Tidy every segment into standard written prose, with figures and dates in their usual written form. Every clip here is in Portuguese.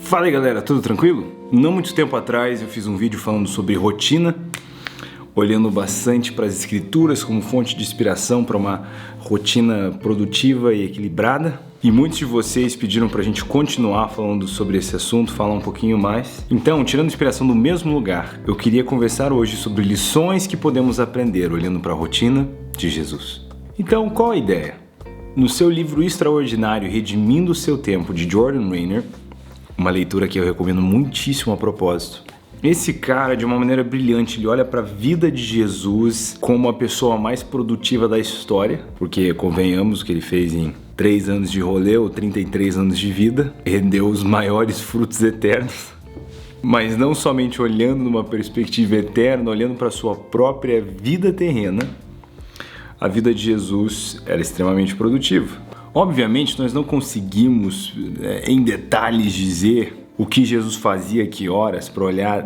Fala aí galera, tudo tranquilo? Não muito tempo atrás eu fiz um vídeo falando sobre rotina, olhando bastante para as escrituras como fonte de inspiração para uma rotina produtiva e equilibrada. E muitos de vocês pediram para a gente continuar falando sobre esse assunto, falar um pouquinho mais. Então, tirando inspiração do mesmo lugar, eu queria conversar hoje sobre lições que podemos aprender olhando para a rotina de Jesus. Então, qual a ideia? No seu livro extraordinário Redimindo o Seu Tempo, de Jordan Rainer, uma leitura que eu recomendo muitíssimo a propósito, esse cara, de uma maneira brilhante, ele olha para a vida de Jesus como a pessoa mais produtiva da história, porque convenhamos que ele fez em 3 anos de rolê ou 33 anos de vida, rendeu os maiores frutos eternos, mas não somente olhando numa perspectiva eterna, olhando para a sua própria vida terrena, a vida de Jesus era extremamente produtiva. Obviamente, nós não conseguimos em detalhes dizer o que Jesus fazia, que horas, para olhar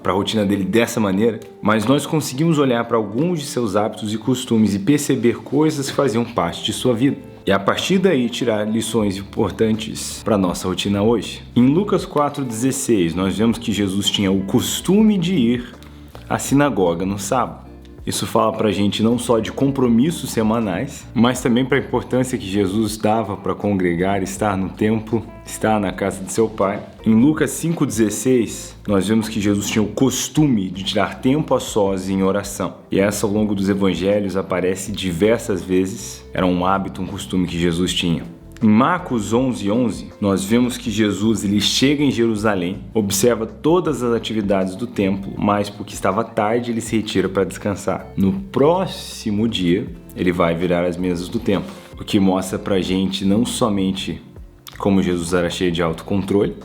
para a rotina dele dessa maneira, mas nós conseguimos olhar para alguns de seus hábitos e costumes e perceber coisas que faziam parte de sua vida. E a partir daí tirar lições importantes para a nossa rotina hoje. Em Lucas 4,16, nós vemos que Jesus tinha o costume de ir à sinagoga no sábado. Isso fala pra gente não só de compromissos semanais, mas também para a importância que Jesus dava para congregar, estar no templo, estar na casa de seu Pai. Em Lucas 5,16, nós vemos que Jesus tinha o costume de tirar tempo a sós em oração. E essa, ao longo dos evangelhos, aparece diversas vezes. Era um hábito, um costume que Jesus tinha. Em Marcos 11:11, nós vemos que Jesus ele chega em Jerusalém, observa todas as atividades do templo, mas porque estava tarde ele se retira para descansar. No próximo dia, ele vai virar as mesas do templo, o que mostra pra gente não somente como Jesus era cheio de autocontrole,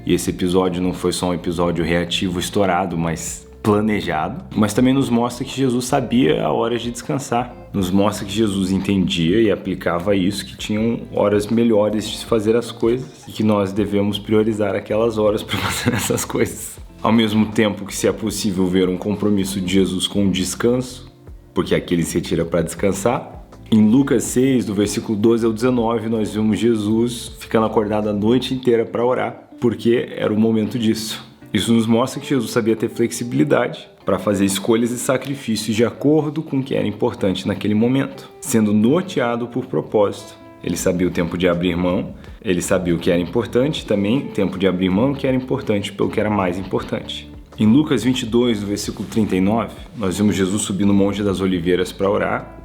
e esse episódio não foi só um episódio reativo estourado, mas planejado, mas também nos mostra que Jesus sabia a hora de descansar. Nos mostra que Jesus entendia e aplicava isso, que tinham horas melhores de se fazer as coisas e que nós devemos priorizar aquelas horas para fazer essas coisas. Ao mesmo tempo que, se é possível ver um compromisso de Jesus com o descanso, porque aqui ele se retira para descansar. Em Lucas 6, do versículo 12 ao 19, nós vemos Jesus ficando acordado a noite inteira para orar, porque era o momento disso. Isso nos mostra que Jesus sabia ter flexibilidade para fazer escolhas e sacrifícios de acordo com o que era importante naquele momento, sendo norteado por propósito. Ele sabia o tempo de abrir mão, ele sabia o que era importante, também tempo de abrir mão o que era importante pelo que era mais importante. Em Lucas 22, do versículo 39, nós vemos Jesus subir no Monte das Oliveiras para orar,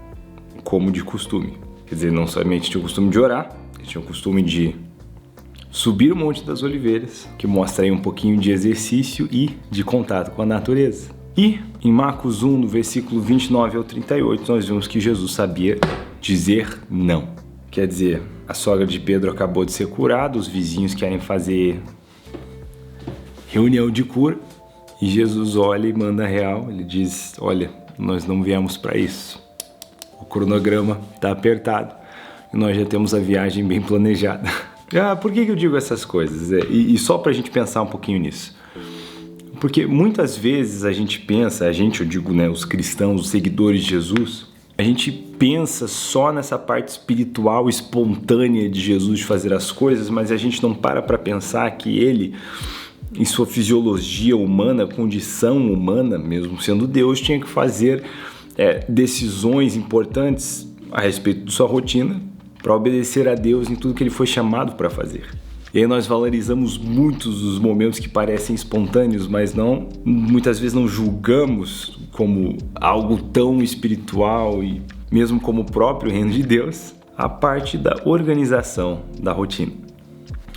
como de costume. Quer dizer, não somente tinha o costume de orar, ele tinha o costume de subir o Monte das Oliveiras, que mostra aí um pouquinho de exercício e de contato com a natureza. E em Marcos 1, no versículo 29 ao 38, nós vemos que Jesus sabia dizer não. Quer dizer, a sogra de Pedro acabou de ser curada, os vizinhos querem fazer reunião de cura, e Jesus olha e manda real, ele diz, olha, nós não viemos para isso. O cronograma está apertado e nós já temos a viagem bem planejada. Por que eu digo essas coisas? E só para a gente pensar um pouquinho nisso. Porque muitas vezes a gente pensa, eu digo, os cristãos, os seguidores de Jesus, a gente pensa só nessa parte espiritual, espontânea de Jesus de fazer as coisas, mas a gente não para pensar que ele, em sua fisiologia humana, condição humana, mesmo sendo Deus, tinha que fazer decisões importantes a respeito de sua rotina, para obedecer a Deus em tudo que ele foi chamado para fazer. E aí nós valorizamos muitos os momentos que parecem espontâneos, mas muitas vezes não julgamos como algo tão espiritual e mesmo como o próprio reino de Deus, a parte da organização da rotina.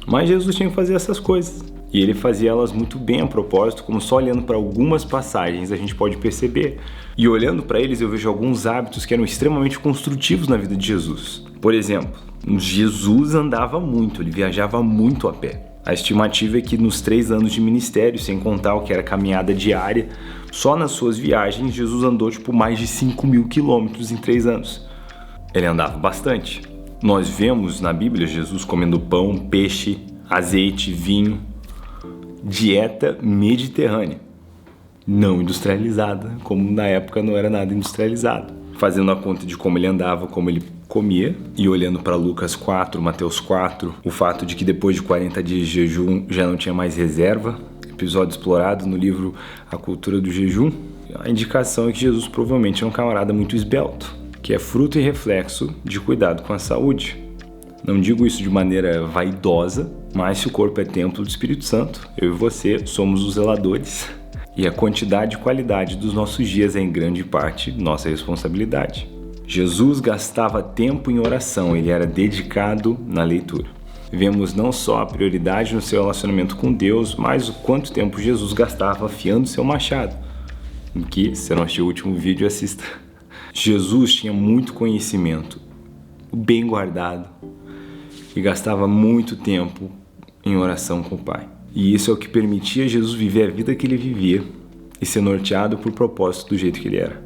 Mas Jesus tinha que fazer essas coisas. E ele fazia elas muito bem a propósito, como só olhando para algumas passagens a gente pode perceber. E olhando para eles eu vejo alguns hábitos que eram extremamente construtivos na vida de Jesus. Por exemplo, Jesus andava muito, ele viajava muito a pé. A estimativa é que nos 3 anos de ministério, sem contar o que era caminhada diária, só nas suas viagens Jesus andou mais de 5.000 quilômetros em 3 anos. Ele andava bastante. Nós vemos na Bíblia Jesus comendo pão, peixe, azeite, vinho, dieta mediterrânea, não industrializada, como na época não era nada industrializado. Fazendo a conta de como ele andava, como ele comia, e olhando para Lucas 4, Mateus 4, o fato de que depois de 40 dias de jejum já não tinha mais reserva, episódio explorado no livro A Cultura do Jejum, a indicação é que Jesus provavelmente é um camarada muito esbelto, que é fruto e reflexo de cuidado com a saúde. Não digo isso de maneira vaidosa, mas se o corpo é templo do Espírito Santo, eu e você somos os zeladores. E a quantidade e qualidade dos nossos dias é em grande parte nossa responsabilidade. Jesus gastava tempo em oração, ele era dedicado na leitura. Vemos não só a prioridade no seu relacionamento com Deus, mas o quanto tempo Jesus gastava afiando seu machado. Em que, se não assistiu o último vídeo, assista. Jesus tinha muito conhecimento, bem guardado, e gastava muito tempo em oração com o Pai. E isso é o que permitia Jesus viver a vida que ele vivia e ser norteado por propósito do jeito que ele era,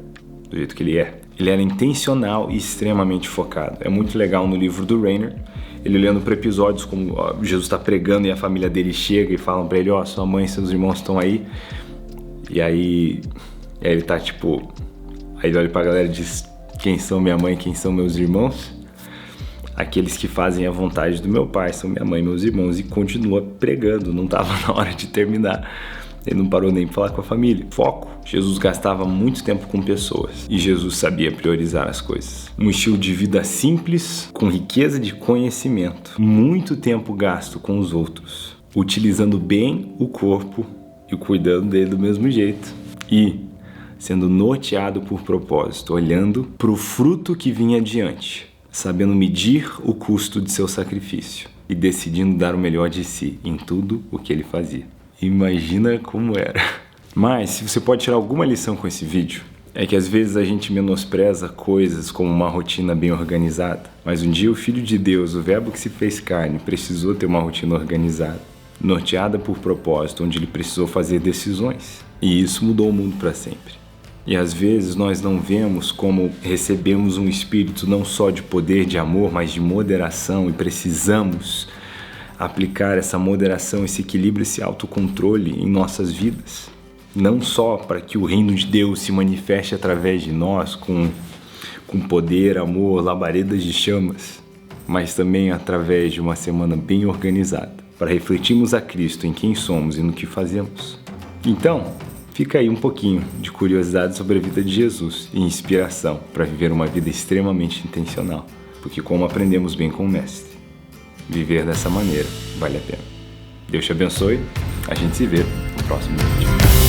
do jeito que ele é. Ele era intencional e extremamente focado. É muito legal no livro do Rainer, ele olhando para episódios como Jesus está pregando e a família dele chega e falam para ele, sua mãe e seus irmãos estão aí. E aí ele tá tipo... Aí ele olha pra galera e diz, quem são minha mãe, quem são meus irmãos? Aqueles que fazem a vontade do meu pai são minha mãe e meus irmãos, e continua pregando, não estava na hora de terminar. Ele não parou nem para falar com a família. Foco. Jesus gastava muito tempo com pessoas e Jesus sabia priorizar as coisas. Um estilo de vida simples, com riqueza de conhecimento. Muito tempo gasto com os outros, utilizando bem o corpo e cuidando dele do mesmo jeito. E sendo norteado por propósito, olhando para o fruto que vinha adiante, sabendo medir o custo de seu sacrifício e decidindo dar o melhor de si em tudo o que ele fazia. Imagina como era. Mas, se você pode tirar alguma lição com esse vídeo, é que às vezes a gente menospreza coisas como uma rotina bem organizada. Mas um dia o Filho de Deus, o Verbo que se fez carne, precisou ter uma rotina organizada, norteada por propósito, onde ele precisou fazer decisões. E isso mudou o mundo para sempre. E às vezes nós não vemos como recebemos um espírito não só de poder, de amor, mas de moderação, e precisamos aplicar essa moderação, esse equilíbrio, esse autocontrole em nossas vidas. Não só para que o reino de Deus se manifeste através de nós com poder, amor, labaredas de chamas, mas também através de uma semana bem organizada, para refletirmos a Cristo em quem somos e no que fazemos. Então, fica aí um pouquinho de curiosidade sobre a vida de Jesus e inspiração para viver uma vida extremamente intencional, porque como aprendemos bem com o Mestre, viver dessa maneira vale a pena. Deus te abençoe, a gente se vê no próximo vídeo.